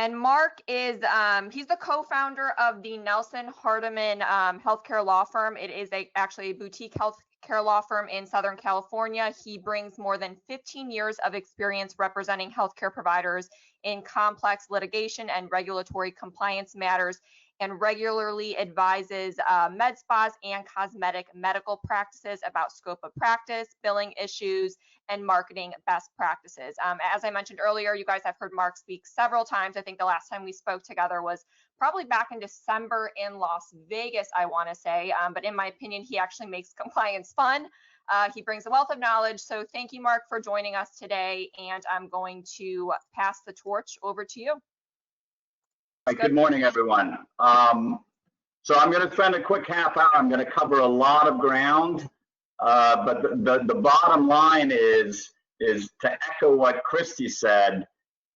And Mark is, he's the co-founder of the Nelson Hardiman healthcare law firm. It is actually a boutique healthcare law firm in Southern California. He brings more than 15 years of experience representing healthcare providers in complex litigation and regulatory compliance matters, and regularly advises med spas and cosmetic medical practices about scope of practice, billing issues, and marketing best practices. As I mentioned earlier, you guys have heard Mark speak several times. I think the last time we spoke together was probably back in December in Las Vegas, I want to say. But in my opinion, he actually makes compliance fun. He brings a wealth of knowledge. So thank you, Mark, for joining us today. And I'm going to pass the torch over to you. Good morning, everyone. So I'm going to spend a quick half hour. I'm going to cover a lot of ground, but the bottom line is to echo what Christy said.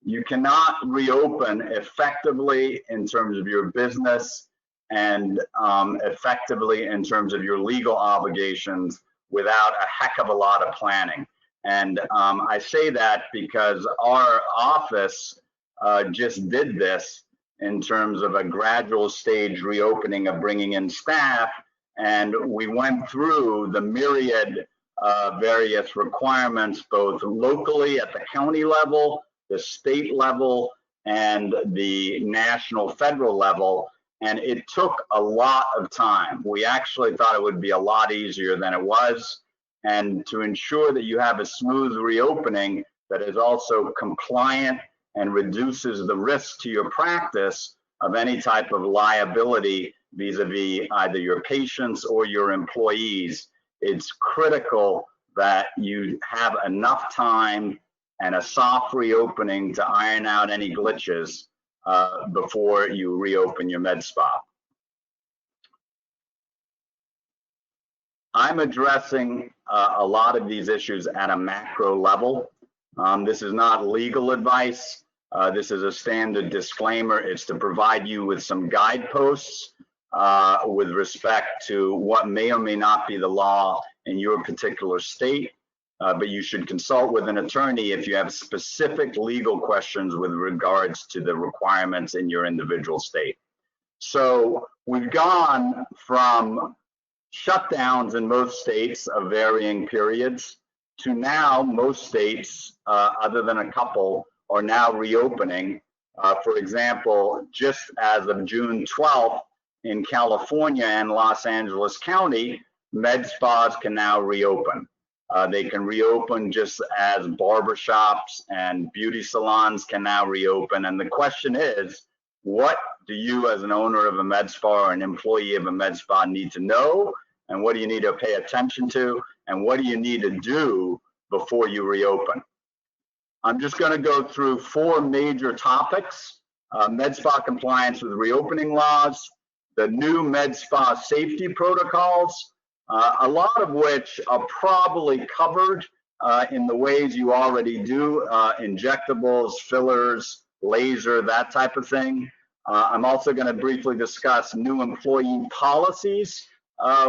You cannot reopen effectively in terms of your business and effectively in terms of your legal obligations without a heck of a lot of planning. And I say that because our office just did this in terms of a gradual stage reopening of bringing in staff. And we went through the myriad various requirements, both locally at the county level, the state level, and the national federal level. And it took a lot of time. We actually thought it would be a lot easier than it was. And to ensure that you have a smooth reopening that is also compliant and reduces the risk to your practice of any type of liability vis-a-vis either your patients or your employees, it's critical that you have enough time and a soft reopening to iron out any glitches before you reopen your med spa. I'm addressing a lot of these issues at a macro level. This is not legal advice. This is a standard disclaimer. It's to provide you with some guideposts with respect to what may or may not be the law in your particular state, but you should consult with an attorney if you have specific legal questions with regards to the requirements in your individual state. So we've gone from shutdowns in most states of varying periods to now most states, other than a couple, are now reopening. For example, just as of June 12th in California and Los Angeles County, med spas can now reopen. They can reopen just as barbershops and beauty salons can now reopen. And the question is, what do you as an owner of a med spa or an employee of a med spa need to know? And what do you need to pay attention to? And what do you need to do before you reopen? I'm just going to go through 4 major topics: med spa compliance with reopening laws, the new med spa safety protocols, a lot of which are probably covered in the ways you already do, injectables, fillers, laser, that type of thing. I'm also going to briefly discuss new employee policies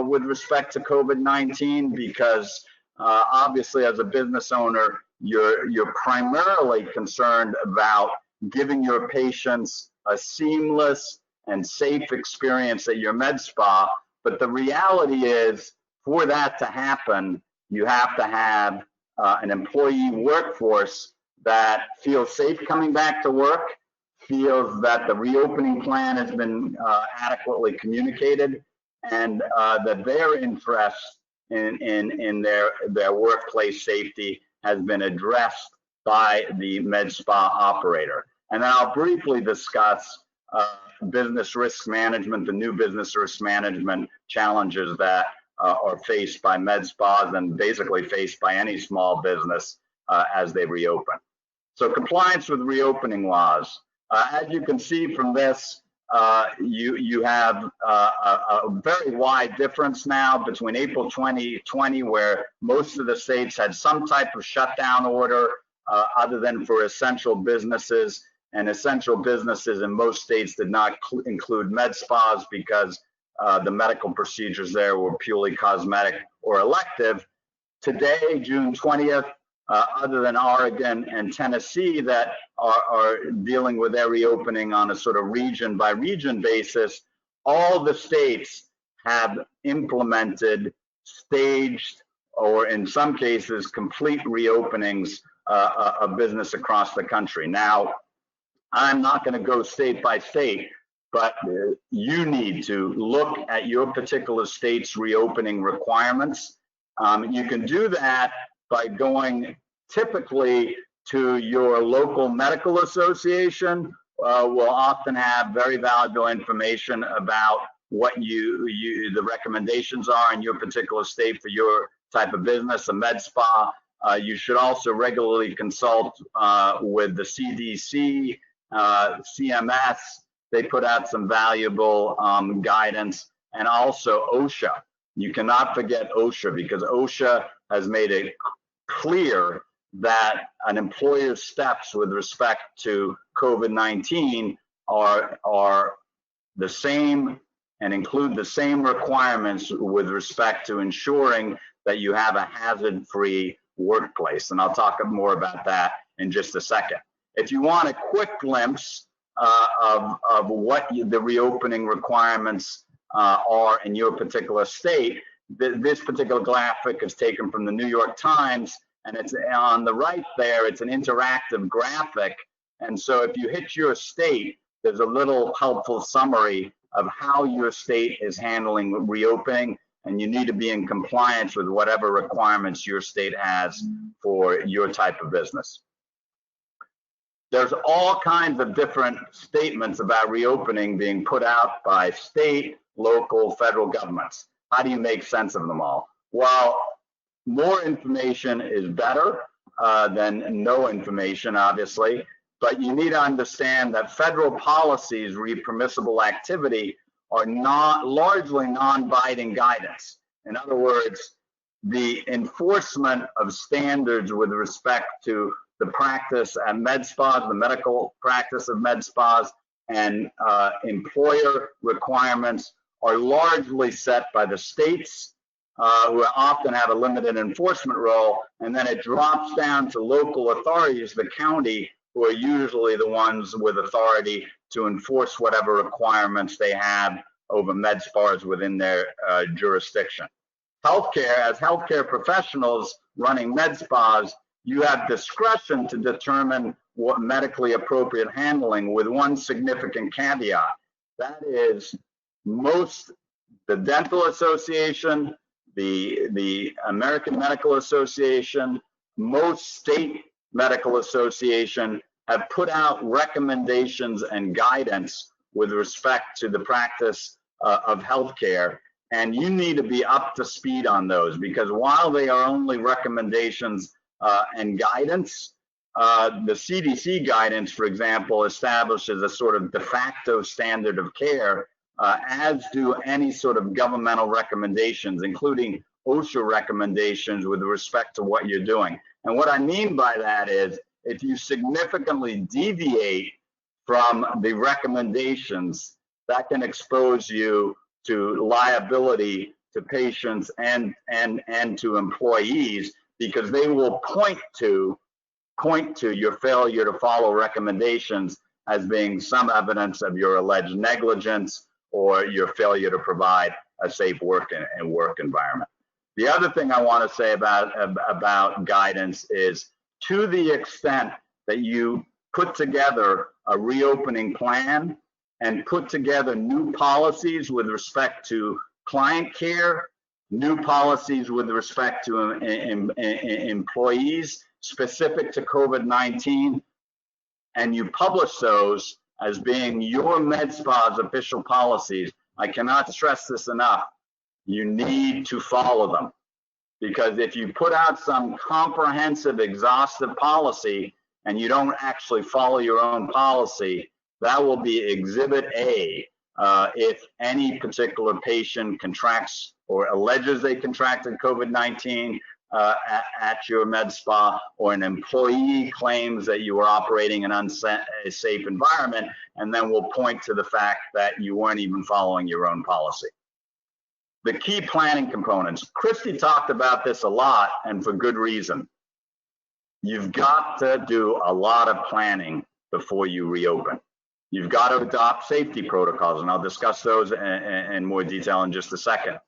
with respect to COVID-19, because obviously as a business owner, you're primarily concerned about giving your patients a seamless and safe experience at your med spa. But the reality is, for that to happen, you have to have an employee workforce that feels safe coming back to work, feels that the reopening plan has been adequately communicated, and that their interest in their workplace safety has been addressed by the med spa operator. And then I'll briefly discuss business risk management, the new business risk management challenges that are faced by med spas and basically faced by any small business as they reopen. So compliance with reopening laws. As you can see from this, you have a very wide difference now between April 2020, where most of the states had some type of shutdown order other than for essential businesses, and essential businesses in most states did not include med spas because the medical procedures there were purely cosmetic or elective. Today, June 20th, other than Oregon and Tennessee that are dealing with their reopening on a sort of region by region basis, all the states have implemented staged, or in some cases, complete reopenings of business across the country. Now, I'm not going to go state by state, but you need to look at your particular state's reopening requirements. You can do that by going typically to your local medical association. Will often have very valuable information about what the recommendations are in your particular state for your type of business. A med spa. You should also regularly consult with the CDC, CMS. They put out some valuable guidance, and also OSHA. You cannot forget OSHA, because OSHA has made it clear that an employer's steps with respect to COVID-19 are the same and include the same requirements with respect to ensuring that you have a hazard-free workplace. And I'll talk more about that in just a second. If you want a quick glimpse of what the reopening requirements are in your particular state, this particular graphic is taken from the New York Times, and it's on the right there. It's an interactive graphic. And so if you hit your state, there's a little helpful summary of how your state is handling reopening, and you need to be in compliance with whatever requirements your state has for your type of business. There's all kinds of different statements about reopening being put out by state, local, federal governments. How do you make sense of them all? Well, more information is better than no information, obviously, but you need to understand that federal policies re permissible activity are not largely non-binding guidance. In other words, the enforcement of standards with respect to the practice at med spas, the medical practice of med spas, and employer requirements are largely set by the states, who often have a limited enforcement role, and then it drops down to local authorities, the county, who are usually the ones with authority to enforce whatever requirements they have over med spas within their jurisdiction. Healthcare, as healthcare professionals running med spas, you have discretion to determine what medically appropriate handling, with one significant caveat. That is, the Dental Association, the American Medical Association, most state medical association have put out recommendations and guidance with respect to the practice of healthcare. And you need to be up to speed on those, because while they are only recommendations and guidance, the CDC guidance, for example, establishes a sort of de facto standard of care, as do any sort of governmental recommendations, including OSHA recommendations with respect to what you're doing. And what I mean by that is, if you significantly deviate from the recommendations, that can expose you to liability to patients and to employees, because they will point to your failure to follow recommendations as being some evidence of your alleged negligence or your failure to provide a safe work and work environment. The other thing I want to say about guidance is, to the extent that you put together a reopening plan and put together new policies with respect to client care, new policies with respect to employees specific to COVID-19, and you publish those as being your med spa's official policies, I cannot stress this enough, you need to follow them. Because if you put out some comprehensive, exhaustive policy and you don't actually follow your own policy, that will be Exhibit A if any particular patient contracts or alleges they contracted COVID-19 at your med spa, or an employee claims that you were operating an unsafe environment, and then we'll point to the fact that you weren't even following your own policy. The key planning components. Christy talked about this a lot, and for good reason. You've got to do a lot of planning before you reopen. You've got to adopt safety protocols, and I'll discuss those in more detail in just a second.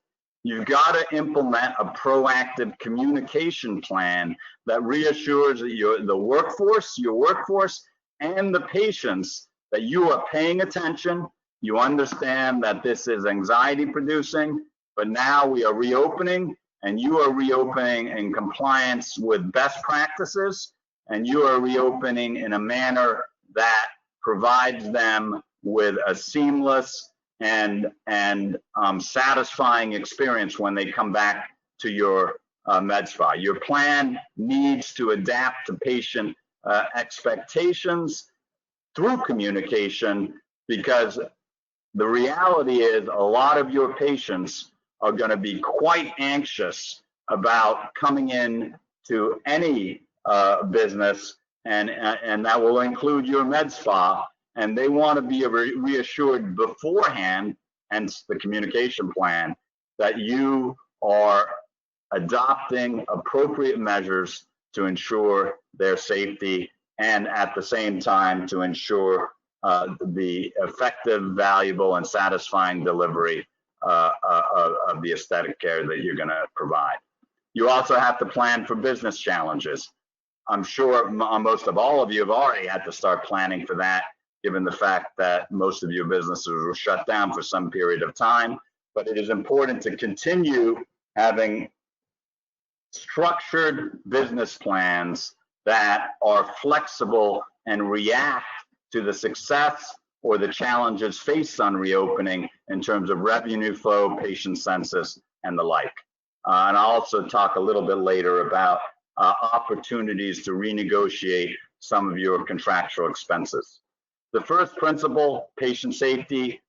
You've got to implement a proactive communication plan that reassures your workforce and the patients that you are paying attention. You understand that this is anxiety producing, but now we are reopening, and you are reopening in compliance with best practices, and you are reopening in a manner that provides them with a seamless and satisfying experience when they come back to your med spa. Your plan needs to adapt to patient expectations through communication, because the reality is a lot of your patients are going to be quite anxious about coming in to any business, and that will include your med spa, and they want to be reassured beforehand, hence the communication plan, that you are adopting appropriate measures to ensure their safety, and at the same time to ensure the effective, valuable, and satisfying delivery of the aesthetic care that you're going to provide. You also have to plan for business challenges. I'm sure most of all of you have already had to start planning for that, given the fact that most of your businesses were shut down for some period of time. But it is important to continue having structured business plans that are flexible and react to the success or the challenges faced on reopening in terms of revenue flow, patient census, and the like. And I'll also talk a little bit later about opportunities to renegotiate some of your contractual expenses. The first principle, patient safety,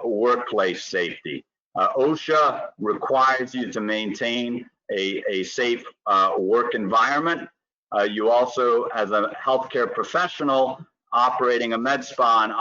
workplace safety. OSHA requires you to maintain a safe work environment. You also, as a healthcare professional operating a med spa and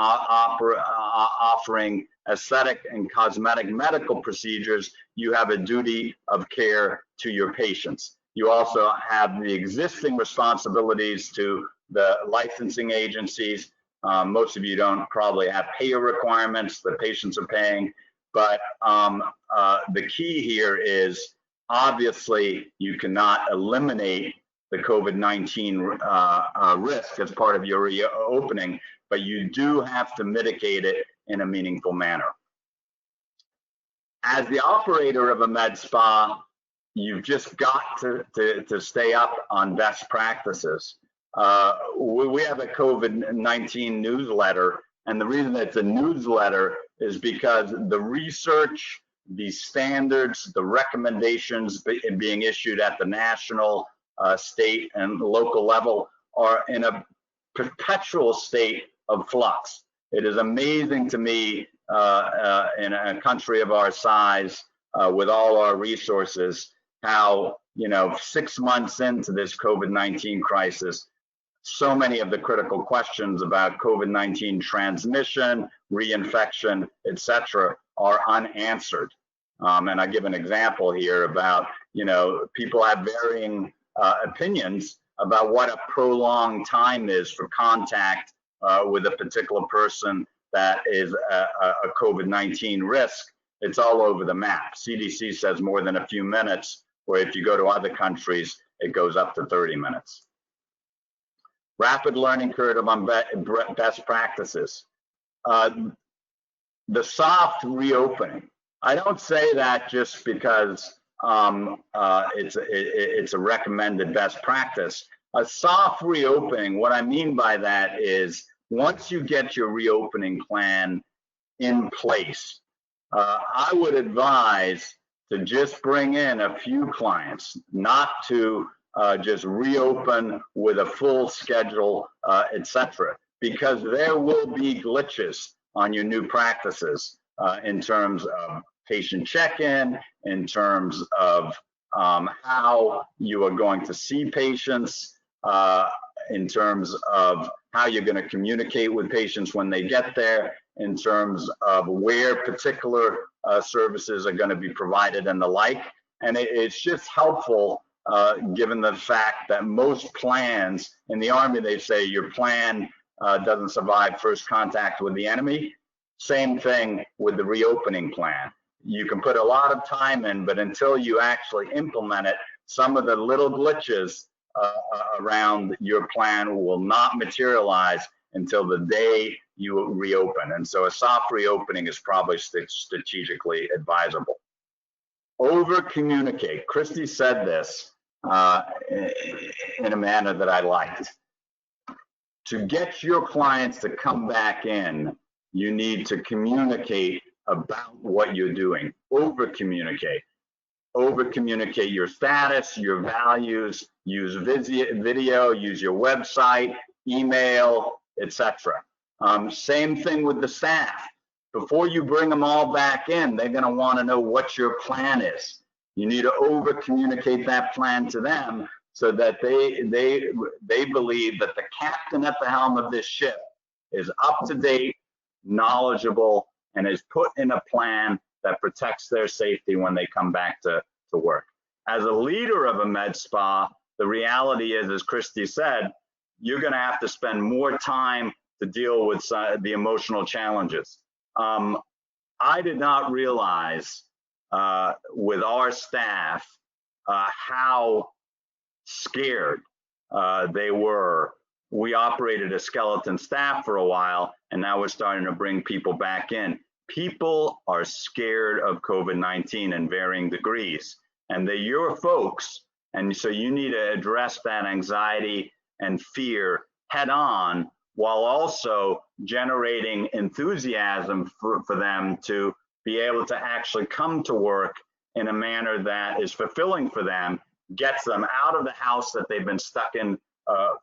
offering aesthetic and cosmetic medical procedures, you have a duty of care to your patients. You also have the existing responsibilities to the licensing agencies. Most of you don't probably have payer requirements that patients are paying, but the key here is obviously you cannot eliminate the COVID-19 risk as part of your reopening, but you do have to mitigate it in a meaningful manner. As the operator of a med spa, you've just got to stay up on best practices. We have a COVID-19 newsletter, and the reason it's a newsletter is because the research, the standards, the recommendations being issued at the national, state, and local level are in a perpetual state of flux. It is amazing to me in a country of our size, with all our resources, how 6 months into this COVID-19 crisis, so many of the critical questions about COVID-19 transmission, reinfection, etc., are unanswered. And I give an example here about, people have varying opinions about what a prolonged time is for contact with a particular person that is a COVID-19 risk. It's all over the map. CDC says more than a few minutes, where if you go to other countries, it goes up to 30 minutes. Rapid learning curve on best practices. The soft reopening. I don't say that just because it's a recommended best practice. A soft reopening, what I mean by that is once you get your reopening plan in place, I would advise to just bring in a few clients, not to just reopen with a full schedule, etc., because there will be glitches on your new practices in terms of patient check-in, in terms of how you are going to see patients, in terms of how you're going to communicate with patients when they get there, in terms of where particular services are going to be provided and the like. And it's just helpful given the fact that most plans in the Army, they say your plan doesn't survive first contact with the enemy. Same thing with the reopening plan. You can put a lot of time in, but until you actually implement it, some of the little glitches around your plan will not materialize until the day you reopen. And so a soft reopening is probably strategically advisable. Over communicate. Christy said this in a manner that I liked. To get your clients to come back in, you need to communicate about what you're doing. Over communicate. Over communicate your status, your values, use video, use your website, email, etc. Same thing with the staff. Before you bring them all back in, they're going to want to know what your plan is. You need to over communicate that plan to them so that they believe that the captain at the helm of this ship is up to date, knowledgeable, and is put in a plan that protects their safety when they come back to work. As a leader of a med spa, the reality is, as Christy said, you're going to have to spend more time to deal with the emotional challenges. I did not realize with our staff how scared they were. We operated a skeleton staff for a while, and now we're starting to bring people back in. People are scared of COVID-19 in varying degrees, and they're your folks. And so you need to address that anxiety and fear head on, while also generating enthusiasm for them to be able to actually come to work in a manner that is fulfilling for them, gets them out of the house that they've been stuck in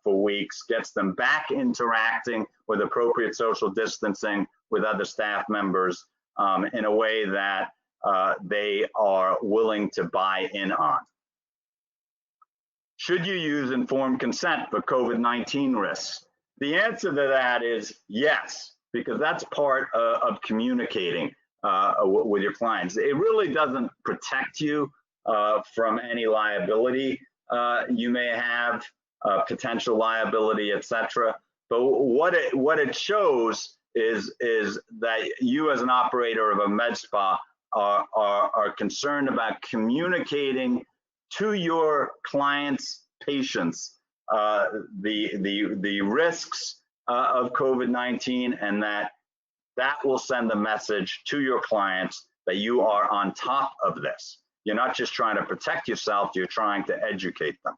for weeks, gets them back interacting with appropriate social distancing with other staff members in a way that they are willing to buy in on. Should you use informed consent for COVID-19 risks? The answer to that is yes, because that's part of communicating with your clients. It really doesn't protect you from any liability you may have, potential liability, etc. But what it shows is that you, as an operator of a med spa, are concerned about communicating to your clients, patients, the risks of COVID-19, and that will send a message to your clients that you are on top of this. You're not just trying to protect yourself, you're trying to educate them.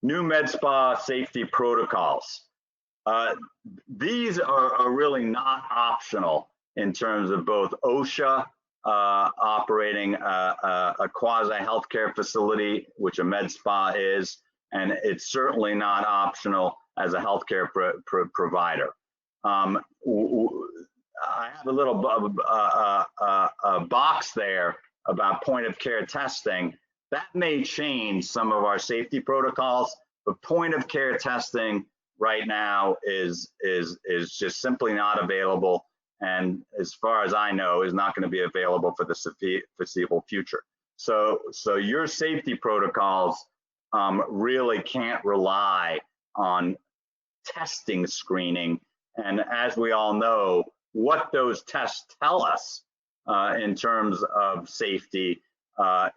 New med spa safety protocols. These are really not optional in terms of both OSHA operating a quasi healthcare facility, which a med spa is, and it's certainly not optional as a healthcare provider. I have a little box there about point of care testing. That may change some of our safety protocols, but point of care testing right now is just simply not available, and as far as I know, is not going to be available for the foreseeable future. So your safety protocols really can't rely on testing screening. And as we all know, what those tests tell us in terms of safety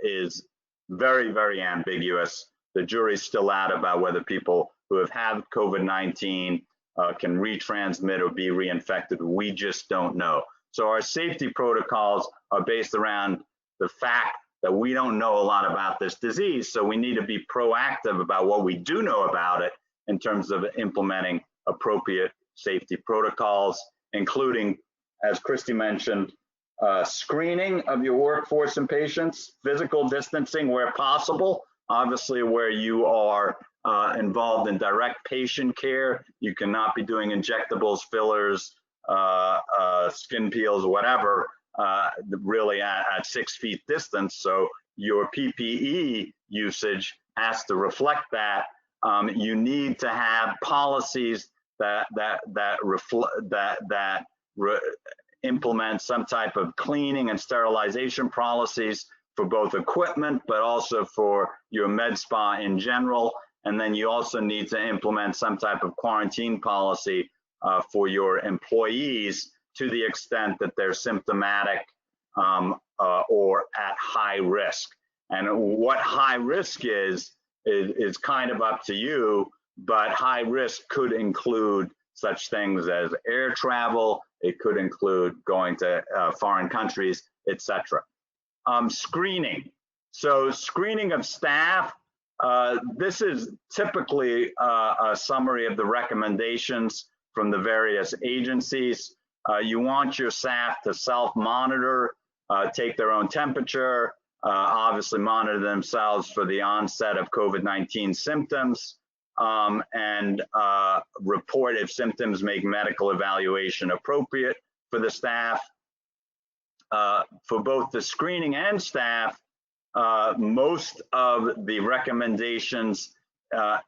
is very, very ambiguous. The jury's still out about whether people who have had COVID-19 can retransmit or be reinfected. We just don't know. So our safety protocols are based around the fact that we don't know a lot about this disease. So we need to be proactive about what we do know about it in terms of implementing appropriate safety protocols, including, as Christy mentioned, screening of your workforce and patients, physical distancing where possible. Obviously, where you are involved in direct patient care, you cannot be doing injectables, fillers, skin peels, whatever, really at 6 feet distance. So your PPE usage has to reflect that. You need to have policies that implement some type of cleaning and sterilization policies for both equipment, but also for your med spa in general. And then you also need to implement some type of quarantine policy for your employees to the extent that they're symptomatic or at high risk. And what high risk is kind of up to you, but high risk could include such things as air travel. It could include going to foreign countries, etc. Screening. So screening of staff, this is typically a summary of the recommendations from the various agencies. You want your staff to self-monitor, take their own temperature, obviously monitor themselves for the onset of COVID-19 symptoms, and report if symptoms make medical evaluation appropriate for the staff. For both the screening and staff, most of the recommendations of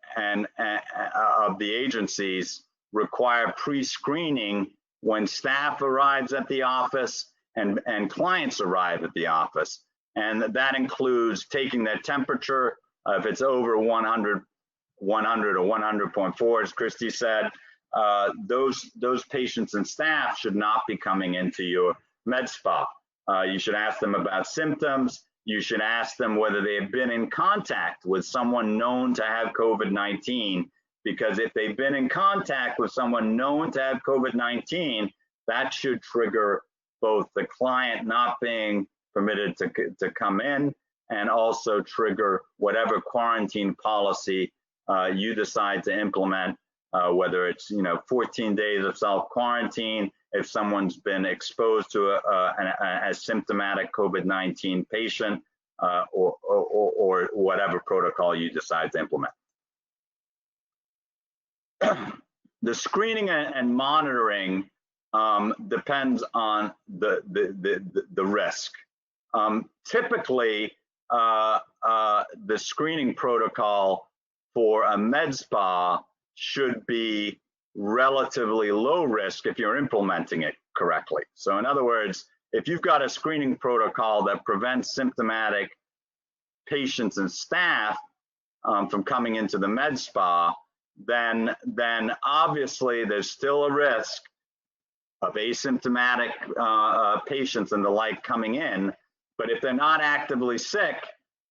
the agencies require pre-screening when staff arrives at the office and clients arrive at the office. And that includes taking their temperature. If it's over 100 or 100.4, as Christy said, those patients and staff should not be coming into your med spa. You should ask them about symptoms. You should ask them whether they have been in contact with someone known to have COVID-19, because if they've been in contact with someone known to have COVID-19, that should trigger both the client not being permitted to come in and also trigger whatever quarantine policy you decide to implement, whether it's 14 days of self-quarantine, if someone's been exposed to a symptomatic COVID-19 patient, or whatever protocol you decide to implement. The screening and monitoring depends on the risk. Typically, the screening protocol for a med spa should be relatively low risk if you're implementing it correctly. So in other words, if you've got a screening protocol that prevents symptomatic patients and staff from coming into the med spa, then obviously there's still a risk of asymptomatic patients and the like coming in. But if they're not actively sick,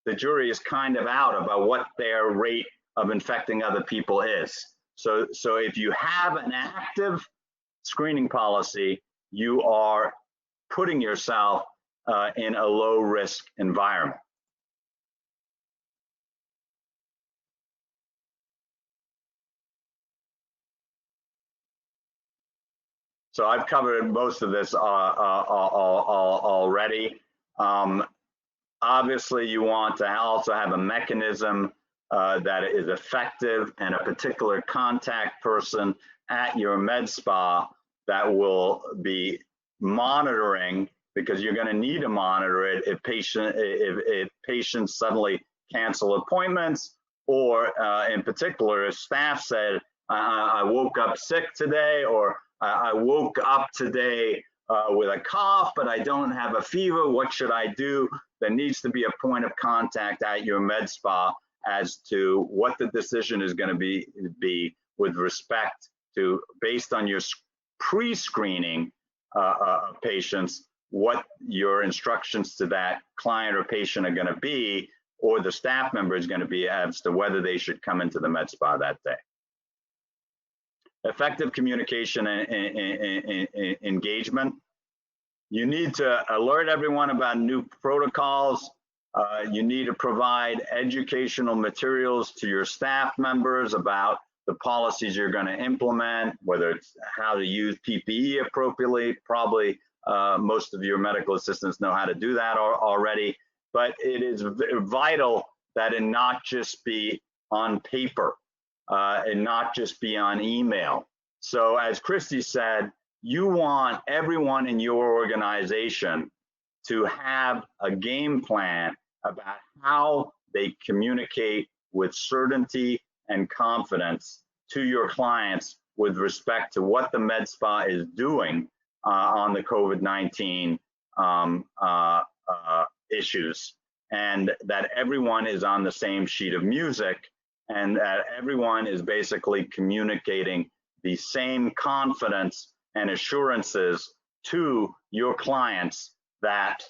the jury is kind of out about what their rate of infecting other people is. So if you have an active screening policy, you are putting yourself in a low risk environment. So I've covered most of this already. Obviously, you want to also have a mechanism that is effective and a particular contact person at your med spa that will be monitoring, because you're going to need to monitor it if patients suddenly cancel appointments, or in particular, if staff said, I woke up sick today, or I woke up today with a cough, but I don't have a fever. What should I do? There needs to be a point of contact at your med spa as to what the decision is going to be with respect to, based on your pre-screening patients, what your instructions to that client or patient are going to be, or the staff member is going to be, as to whether they should come into the med spa that day. Effective communication and engagement. You need to alert everyone about new protocols. You need to provide educational materials to your staff members about the policies you're going to implement, whether it's how to use PPE appropriately. Probably most of your medical assistants know how to do that already, but it is vital that it not just be on paper and not just be on email. So as Christy said, you want everyone in your organization to have a game plan about how they communicate with certainty and confidence to your clients with respect to what the med spa is doing on the COVID-19 issues. and that everyone is on the same sheet of music, and that everyone is basically communicating the same confidence and assurances to your clients that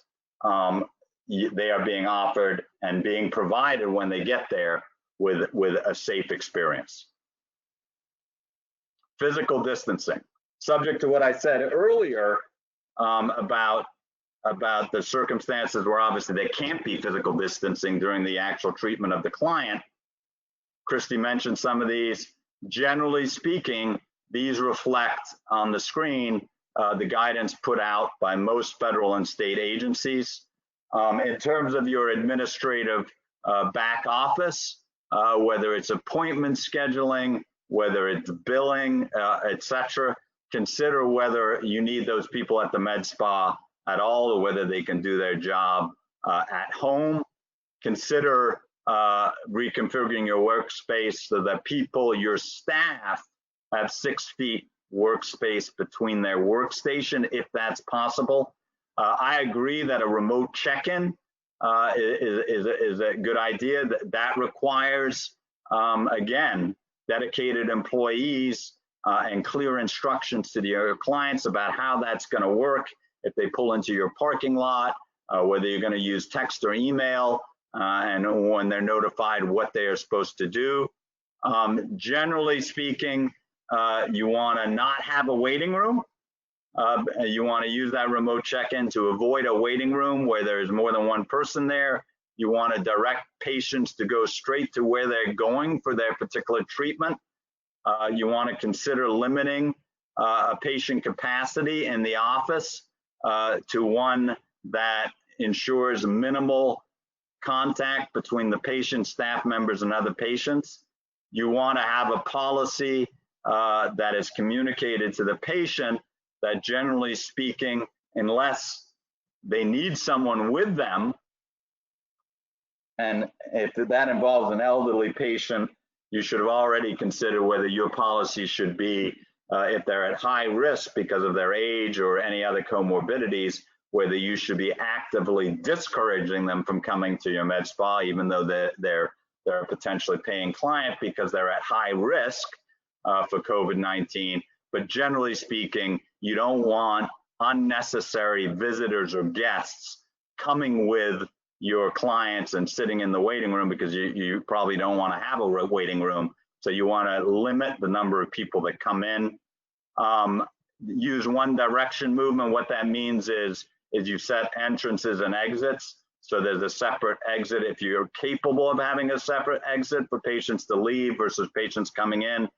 they are being offered and being provided when they get there with a safe experience. Physical distancing. Subject to what I said earlier about the circumstances where obviously there can't be physical distancing during the actual treatment of the client. Christy mentioned some of these. Generally speaking, these reflect on the screen the guidance put out by most federal and state agencies. In terms of your administrative back office, whether it's appointment scheduling, whether it's billing, etc., consider whether you need those people at the med spa at all, or whether they can do their job at home. Consider reconfiguring your workspace so that people, your staff, have 6 feet workspace between their workstation, if that's possible. I agree that a remote check-in is a good idea. That requires, again, dedicated employees and clear instructions to your clients about how that's going to work if they pull into your parking lot, whether you're going to use text or email, and when they're notified what they are supposed to do. Generally speaking, you want to not have a waiting room. You want to use that remote check-in to avoid a waiting room where there's more than one person there. You want to direct patients to go straight to where they're going for their particular treatment. You want to consider limiting a patient capacity in the office to one that ensures minimal contact between the patient, staff members, and other patients. You want to have a policy that is communicated to the patient that, generally speaking, unless they need someone with them, and if that involves an elderly patient, you should have already considered whether your policy should be, if they're at high risk because of their age or any other comorbidities, whether you should be actively discouraging them from coming to your med spa, even though they're a potentially paying client because they're at high risk for COVID-19. But generally speaking, you don't want unnecessary visitors or guests coming with your clients and sitting in the waiting room, because you probably don't want to have a waiting room. So you want to limit the number of people that come in. Use one direction movement. What that means is you set entrances and exits. So there's a separate exit if you're capable of having a separate exit for patients to leave versus patients coming in.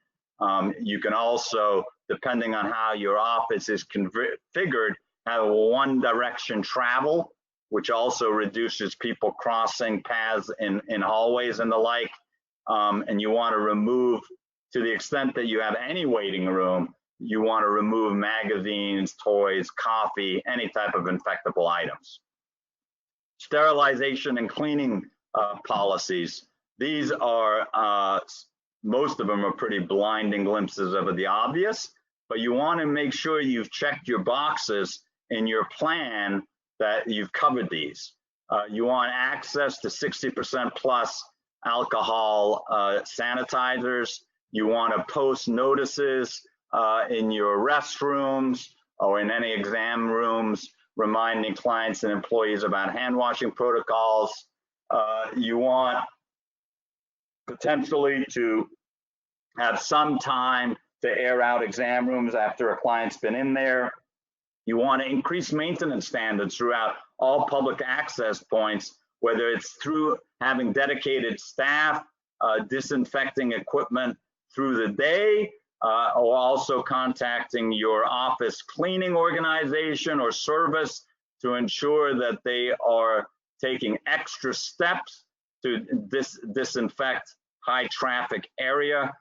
You can also, depending on how your office is configured, have one direction travel, which also reduces people crossing paths in hallways and the like. And you want to remove, to the extent that you have any waiting room, you want to remove magazines, toys, coffee, any type of infectable items. Sterilization and cleaning policies. These are, most of them are pretty blinding glimpses of the obvious, but you want to make sure you've checked your boxes in your plan that you've covered these. You want access to 60% plus alcohol sanitizers. You want to post notices in your restrooms or in any exam rooms, reminding clients and employees about hand washing protocols. You want potentially to have some time to air out exam rooms after a client's been in there. You want to increase maintenance standards throughout all public access points, whether it's through having dedicated staff, disinfecting equipment through the day, or also contacting your office cleaning organization or service to ensure that they are taking extra steps to disinfect high traffic area.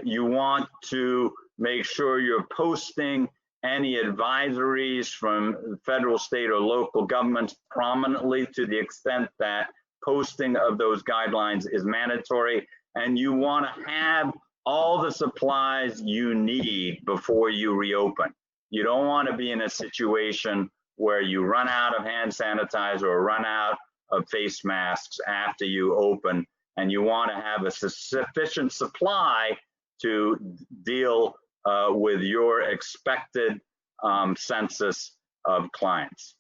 You want to make sure you're posting any advisories from federal, state, or local governments prominently, to the extent that posting of those guidelines is mandatory. And you want to have all the supplies you need before you reopen. You don't want to be in a situation where you run out of hand sanitizer or run out of face masks after you open, and you want to have a sufficient supply to deal with your expected census of clients.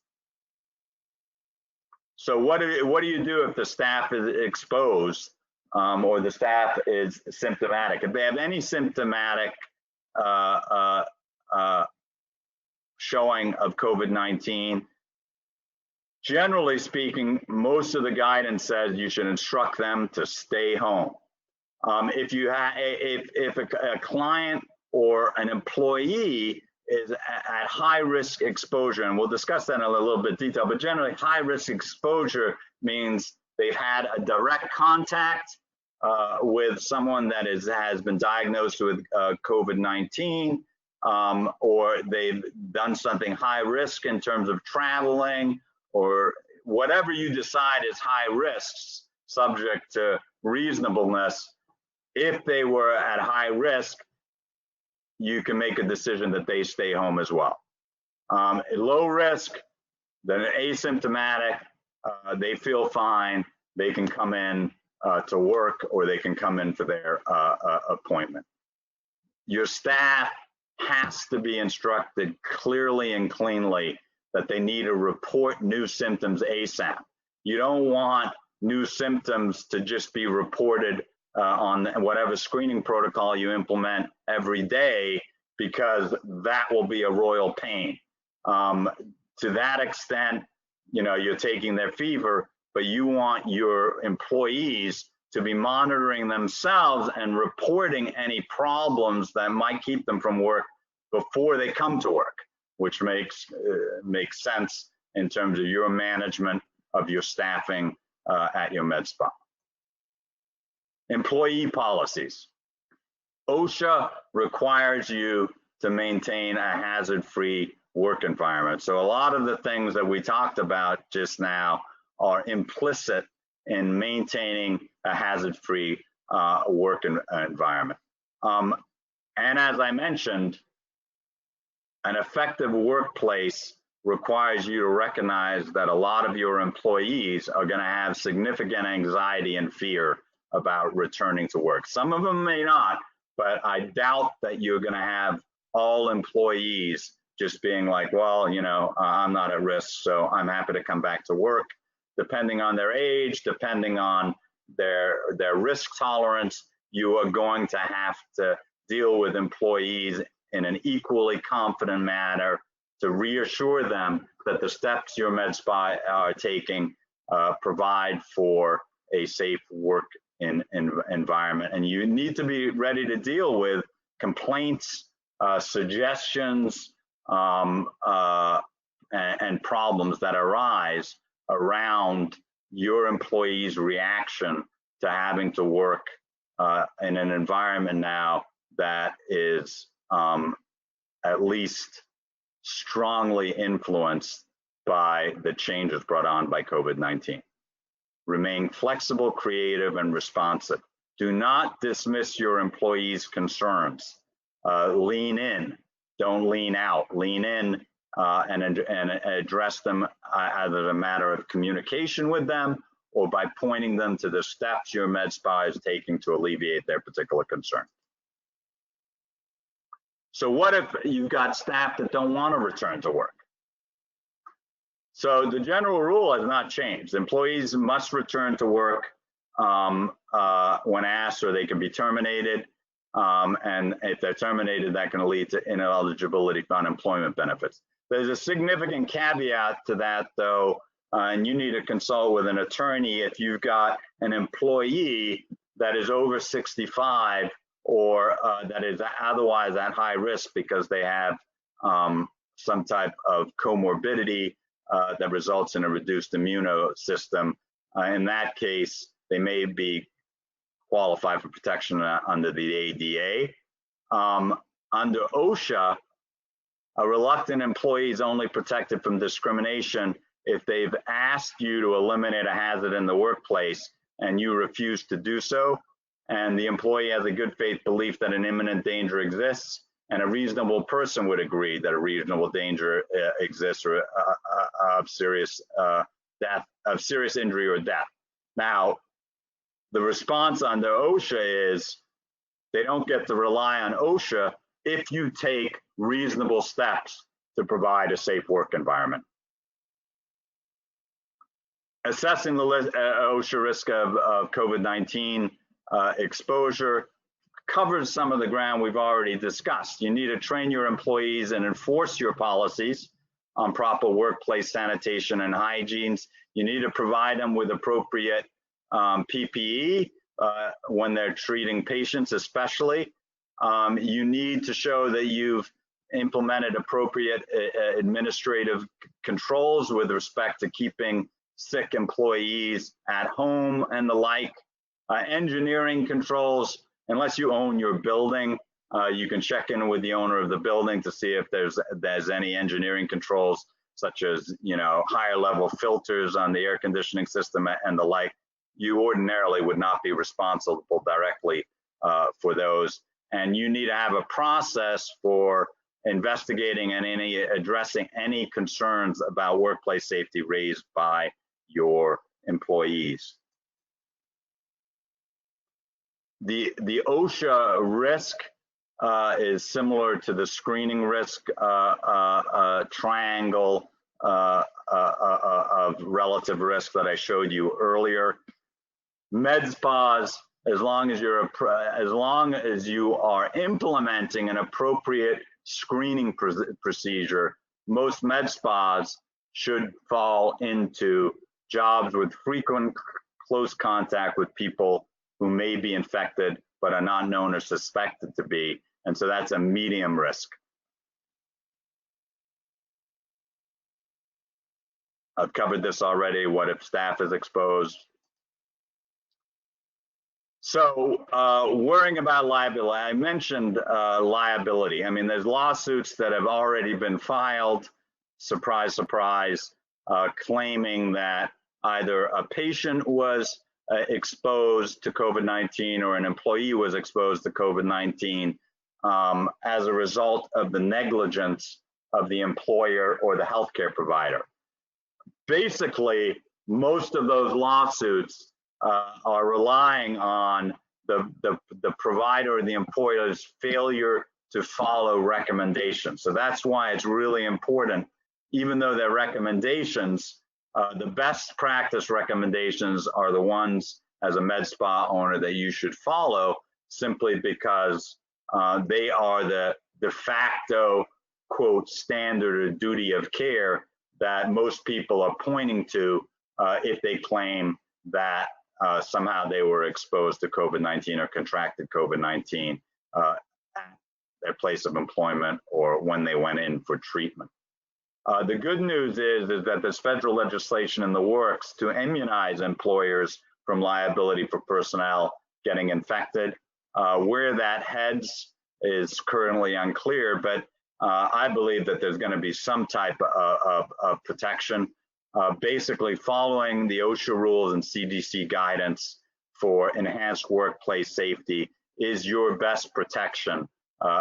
So what do you do if the staff is exposed or the staff is symptomatic? If they have any symptomatic showing of COVID-19, generally speaking, most of the guidance says you should instruct them to stay home. If a client or an employee is at high risk exposure, and we'll discuss that in a little bit detail, but generally high risk exposure means they've had a direct contact with someone that has been diagnosed with COVID-19, or they've done something high risk in terms of traveling, or whatever you decide is high risks, subject to reasonableness. If they were at high risk, you can make a decision that they stay home as well. At low risk, then asymptomatic, they feel fine, they can come in to work, or they can come in for their appointment. Your staff has to be instructed clearly and cleanly that they need to report new symptoms ASAP. You don't want new symptoms to just be reported on whatever screening protocol you implement every day, because that will be a royal pain. To that extent, you're taking their fever, but you want your employees to be monitoring themselves and reporting any problems that might keep them from work before they come to work, which makes sense in terms of your management of your staffing at your med spa. Employee policies. OSHA requires you to maintain a hazard-free work environment. So a lot of the things that we talked about just now are implicit in maintaining a hazard-free work environment. And as I mentioned, an effective workplace requires you to recognize that a lot of your employees are going to have significant anxiety and fear about returning to work. Some of them may not, but I doubt that you're going to have all employees just being like, well, I'm not at risk, so I'm happy to come back to work. Depending on their age, depending on their risk tolerance, you are going to have to deal with employees in an equally confident manner to reassure them that the steps your med spa are taking provide for a safe work environment. And you need to be ready to deal with complaints, suggestions, and problems that arise around your employees' reaction to having to work in an environment now that is at least strongly influenced by the changes brought on by COVID-19. Remain flexible, creative, and responsive. Do not dismiss your employees' concerns. Lean in, don't lean out. Lean in and address them either a matter of communication with them or by pointing them to the steps your med spa is taking to alleviate their particular concern. So what if you've got staff that don't want to return to work? So the general rule has not changed. Employees must return to work when asked, or they can be terminated. And if they're terminated, that can lead to ineligibility for unemployment benefits. There's a significant caveat to that, though, and you need to consult with an attorney if you've got an employee that is over 65 or that is otherwise at high risk because they have some type of comorbidity that results in a reduced immune system. In that case, they may be qualified for protection under the ADA. Under OSHA, a reluctant employee is only protected from discrimination if they've asked you to eliminate a hazard in the workplace and you refuse to do so, and the employee has a good faith belief that an imminent danger exists, and a reasonable person would agree that a reasonable danger exists or of serious of serious injury or death. Now, the response under OSHA is they don't get to rely on OSHA if you take reasonable steps to provide a safe work environment. Assessing the OSHA risk of COVID-19 exposure covers some of the ground we've already discussed. You need to train your employees and enforce your policies on proper workplace sanitation and hygiene. You need to provide them with appropriate PPE when they're treating patients, especially. You need to show that you've implemented appropriate administrative controls with respect to keeping sick employees at home and the like. Engineering controls, unless you own your building, you can check in with the owner of the building to see if there's any engineering controls, such as, you know, higher level filters on the air conditioning system and the like. You ordinarily would not be responsible directly for those. And you need to have a process for investigating and addressing any concerns about workplace safety raised by your employees. The OSHA risk is similar to the screening risk triangle of relative risk that I showed you earlier. Medspas, as long as you are implementing an appropriate screening procedure, most med spas should fall into jobs with frequent close contact with people who may be infected but are not known or suspected to be, and so that's a medium risk. I've covered this already. What if staff is exposed? So worrying about liability, I mentioned liability. I mean, there's lawsuits that have already been filed, surprise, surprise, claiming that either a patient was exposed to COVID-19 or an employee was exposed to COVID-19 as a result of the negligence of the employer or the healthcare provider. Basically, most of those lawsuits are relying on the provider or the employer's failure to follow recommendations. So that's why it's really important, even though they're recommendations, the best practice recommendations are the ones as a med spa owner that you should follow, simply because they are the de facto, quote, standard or duty of care that most people are pointing to if they claim that somehow they were exposed to COVID-19 or contracted COVID-19 at their place of employment or when they went in for treatment. The good news is that there's federal legislation in the works to immunize employers from liability for personnel getting infected. Where that heads is currently unclear, but I believe that there's going to be some type of protection. Basically, following the OSHA rules and CDC guidance for enhanced workplace safety is your best protection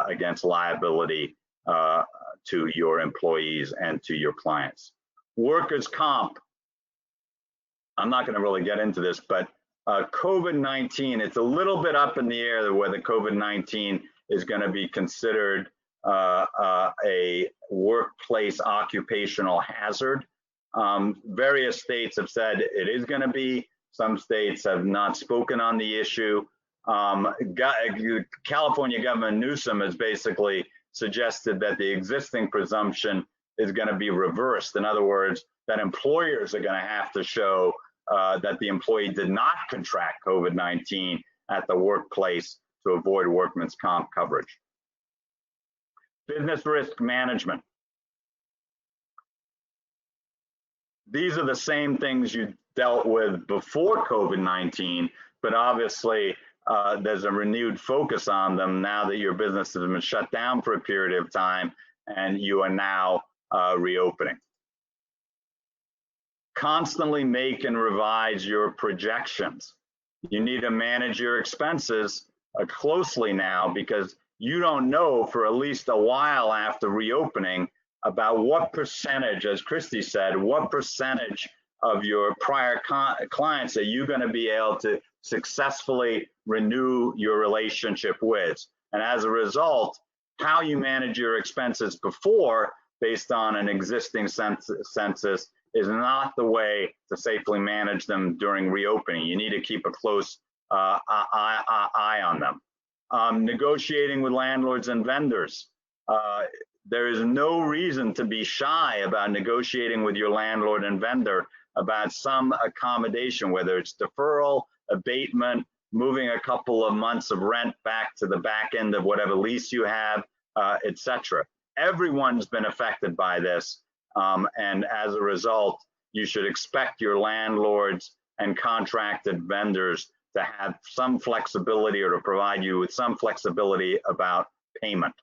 against liability to your employees and to your clients. Workers' comp, I'm not going to really get into this, but COVID-19, it's a little bit up in the air whether COVID-19 is going to be considered a workplace occupational hazard. Various states have said it is going to be. Some states have not spoken on the issue. California Governor Newsom has basically suggested that the existing presumption is going to be reversed. In other words, that employers are going to have to show that the employee did not contract COVID-19 at the workplace to avoid workman's comp coverage. Business risk management. These are the same things you dealt with before COVID-19, but obviously there's a renewed focus on them now that your business has been shut down for a period of time and you are now reopening. Constantly make and revise your projections. You need to manage your expenses closely now, because you don't know for at least a while after reopening about what percentage, as Christy said, what percentage of your prior clients that you're going to be able to successfully renew your relationship with. And as a result, how you manage your expenses before based on an existing census is not the way to safely manage them during reopening. You need to keep a close eye on them. Negotiating with landlords and vendors. There is no reason to be shy about negotiating with your landlord and vendor about some accommodation, whether it's deferral, abatement, moving a couple of months of rent back to the back end of whatever lease you have, etc. Everyone's been affected by this, and as a result, you should expect your landlords and contracted vendors to have some flexibility or to provide you with some flexibility about payment.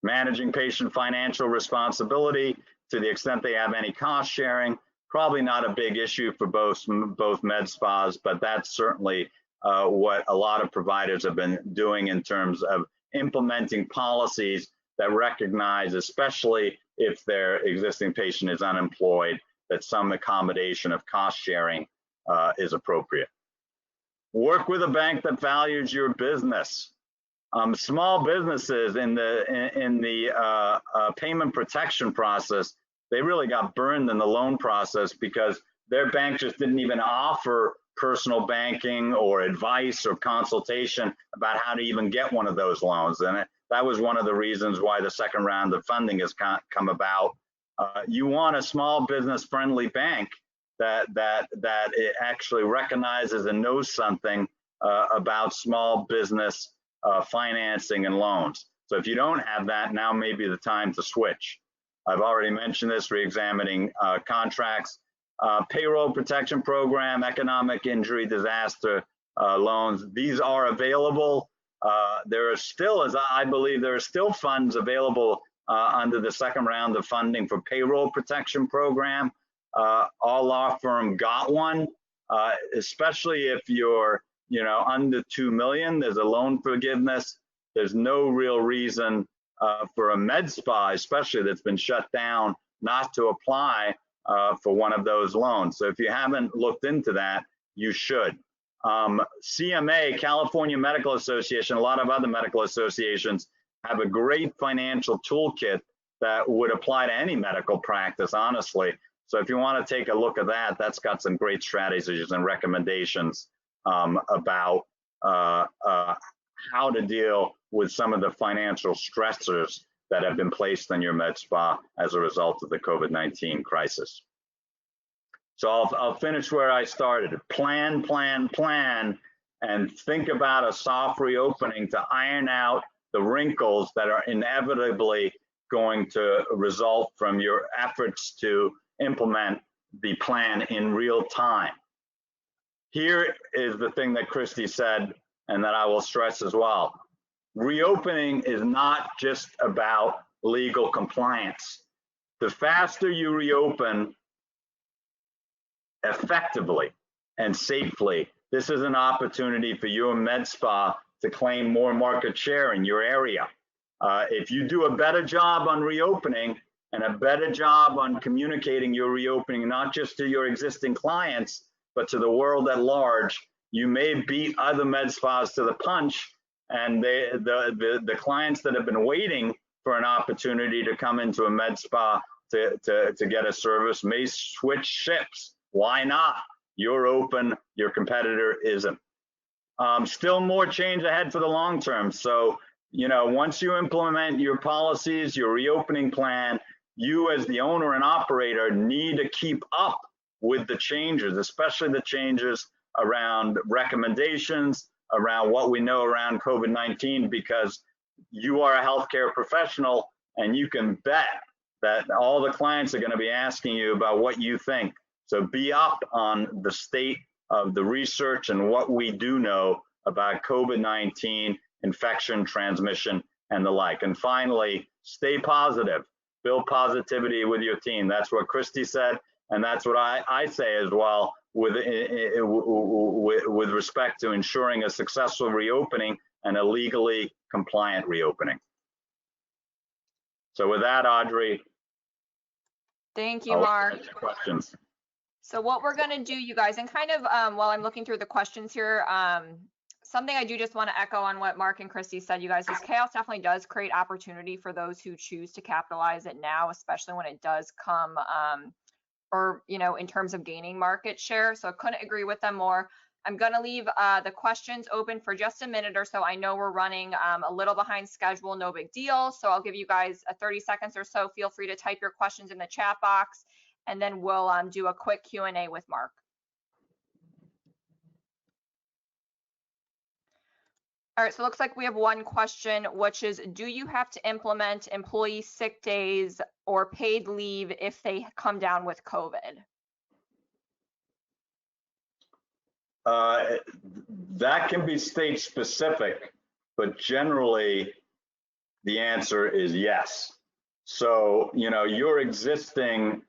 Managing patient financial responsibility to the extent they have any cost sharing, probably not a big issue for both med spas, but that's certainly what a lot of providers have been doing in terms of implementing policies that recognize, especially if their existing patient is unemployed, that some accommodation of cost sharing is appropriate. Work with a bank that values your business. Small businesses in the payment protection process, they really got burned in the loan process because their bank just didn't even offer personal banking or advice or consultation about how to even get one of those loans. And that was one of the reasons why the second round of funding has come about. You want a small business friendly bank that it actually recognizes and knows something about small business financing and loans. So if you don't have that, now may be the time to switch. I've already mentioned this, re-examining contracts, payroll protection program, economic injury, disaster loans. These are available. There are still, as I believe, there are still funds available under the second round of funding for payroll protection program. Our law firm got one, especially if you're under 2 million, there's a loan forgiveness. There's no real reason for a med spa, especially that's been shut down, not to apply for one of those loans. So if you haven't looked into that, you should. CMA, California Medical Association, a lot of other medical associations have a great financial toolkit that would apply to any medical practice, honestly. So if you want to take a look at that, that's got some great strategies and recommendations about how to deal with some of the financial stressors that have been placed on your med spa as a result of the COVID-19 crisis. So I'll finish where I started. Plan, plan, plan, and think about a soft reopening to iron out the wrinkles that are inevitably going to result from your efforts to implement the plan in real time. Here is the thing that Christy said, and that I will stress as well. Reopening is not just about legal compliance. The faster you reopen effectively and safely, this is an opportunity for your med spa to claim more market share in your area. If you do a better job on reopening and a better job on communicating your reopening, not just to your existing clients, but to the world at large, you may beat other med spas to the punch, and the clients that have been waiting for an opportunity to come into a med spa to get a service may switch ships. Why not? You're open, your competitor isn't. Still more change ahead for the long term. So, once you implement your policies, your reopening plan, you as the owner and operator need to keep up with the changes, especially the changes around recommendations, around what we know around COVID-19, because you are a healthcare professional and you can bet that all the clients are going to be asking you about what you think. So be up on the state of the research and what we do know about COVID-19, infection, transmission, and the like. And finally, stay positive, build positivity with your team. That's what Christy said, and that's what I say as well with respect to ensuring a successful reopening and a legally compliant reopening. So with that, Audrey, Thank you, I'll Mark. answer questions. So what we're going to do, you guys, and kind of while I'm looking through the questions here, something I do just want to echo on what Mark and Christy said, you guys, this chaos definitely does create opportunity for those who choose to capitalize it now, especially when it does come, or, you know, in terms of gaining market share. So I couldn't agree with them more. I'm going to leave the questions open for just a minute or so. I know we're running a little behind schedule, no big deal. So I'll give you guys 30 seconds or so. Feel free to type your questions in the chat box, and then we'll do a quick Q&A with Mark. All right, so it looks like we have one question, which is, do you have to implement employee sick days or paid leave if they come down with COVID? That can be state specific, but generally the answer is yes. So, you know, your existing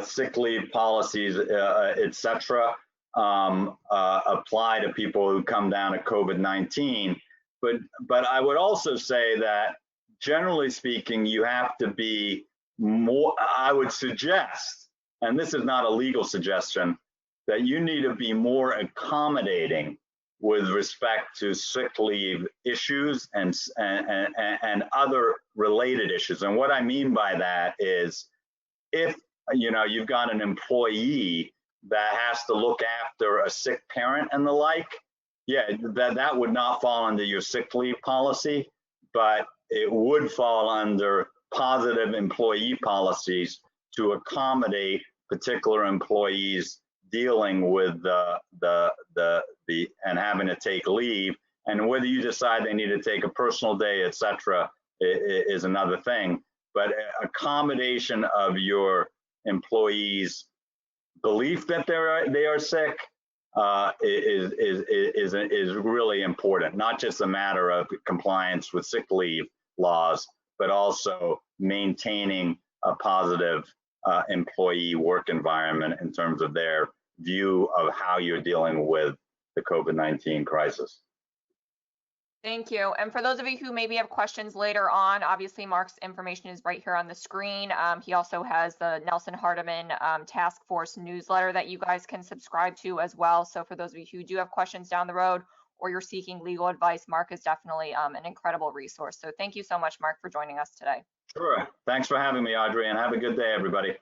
sick leave policies, et cetera, apply to people who come down to COVID-19. But I would also say that generally speaking, you have to be more, I would suggest, and this is not a legal suggestion, that you need to be more accommodating with respect to sick leave issues and other related issues. And what I mean by that is, if you know you've got an employee that has to look after a sick parent and the like, yeah, that would not fall under your sick leave policy, but it would fall under positive employee policies to accommodate particular employees dealing with and having to take leave. And whether you decide they need to take a personal day, et cetera, is another thing. But accommodation of your employees' belief that they are sick is really important. Not just a matter of compliance with sick leave laws, but also maintaining a positive employee work environment in terms of their view of how you're dealing with the COVID-19 crisis. Thank you. And for those of you who maybe have questions later on, obviously Mark's information is right here on the screen. He also has the Nelson Hardiman Task Force newsletter that you guys can subscribe to as well. So for those of you who do have questions down the road, or you're seeking legal advice, Mark is definitely an incredible resource. So thank you so much, Mark, for joining us today. Sure. Thanks for having me, Audrey, and have a good day, everybody.